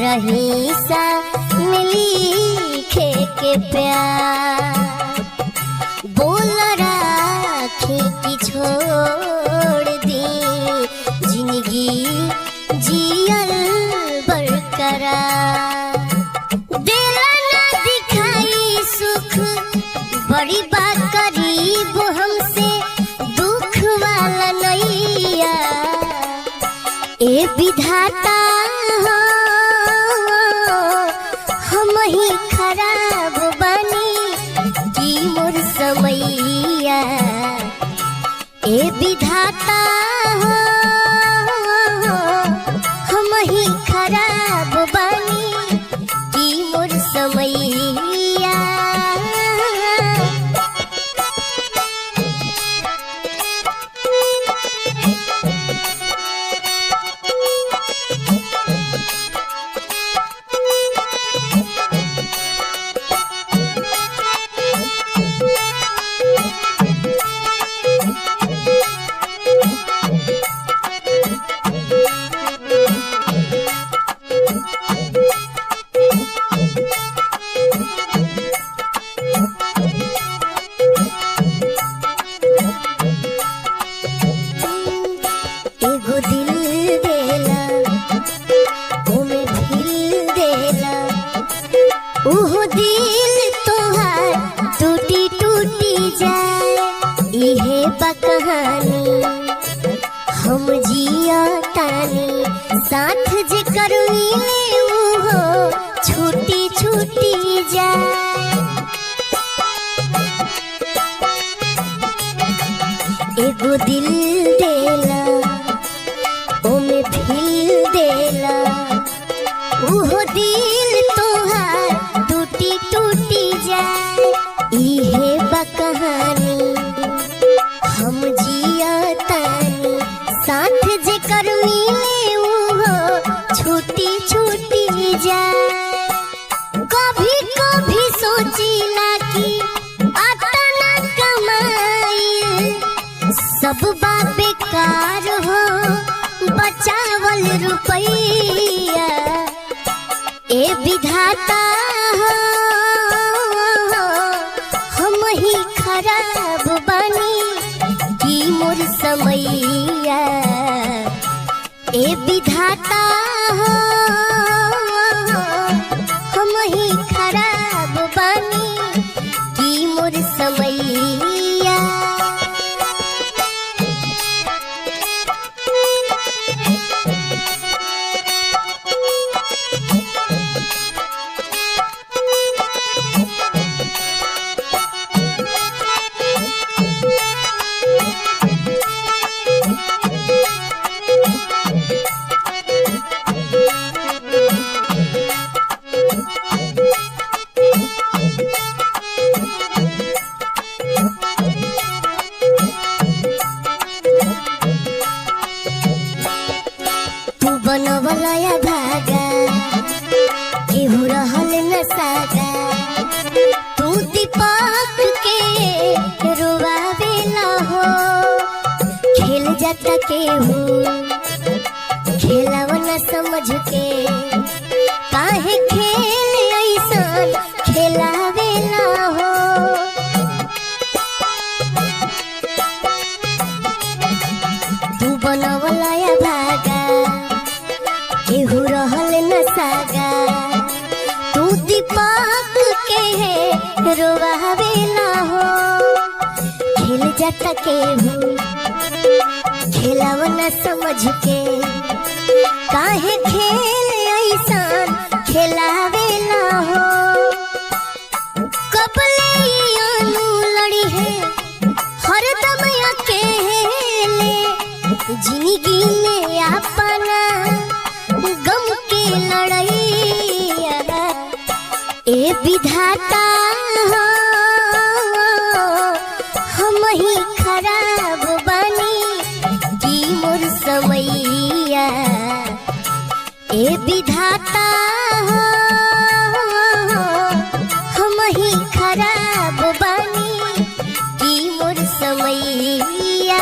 रही सा मिली खे के प्यार बोल राखी की छोड़ दी जिंदगी जियल बरकरार दिला ना दिखाई सुख बड़ी बात करीब हमसे दुख वाला नैया ए विधाता हो हम ही खराब बनी की मोर समैया ए विधाता हो हम ही खराब बनी की मोर समैया ओहो दिल तोहार टूटी टूटी जाए इहे बकहानी हम जिया तानी साथ जे करुई ओहो छूटी छूटी जाए एगो दिल देला ओमे फिल देला ओहो दिल तोहार टूटी टूटी जाए इहे बकहानी हम जिया तानी साथ जे करुई ओहो छूटी छूटी जाए कभी कभी सोचिला कि अतना कमाई सब बेकार हो बचावल रुपैया ए विधाता हो हम ही खराब बनी की मोर समैया ए विधाता हो हम ही खराब बनी की मोर समैया बनवलया भागा केहू रहल न सागा तू दीपक के रोवावेला हो खेल जाता केहू खेलाव न समझ के काहे खेल ऐसन खेलावेला हो तू बनवलया भागा केहू रहल न सागा तू दीपक के है रोवावेला हो खेल जाता केहू खेलाव न समझ के काहे खेल ऐसन खेलावेला हो कबले अनु लड़ी है हरदम अकेले जिंदगी में अपना गम के लड़ैया ए विधाता हो हम ही खराब बनी की मोर समैया ए विधाता हो हम ही खराब बनी की मोर समैया।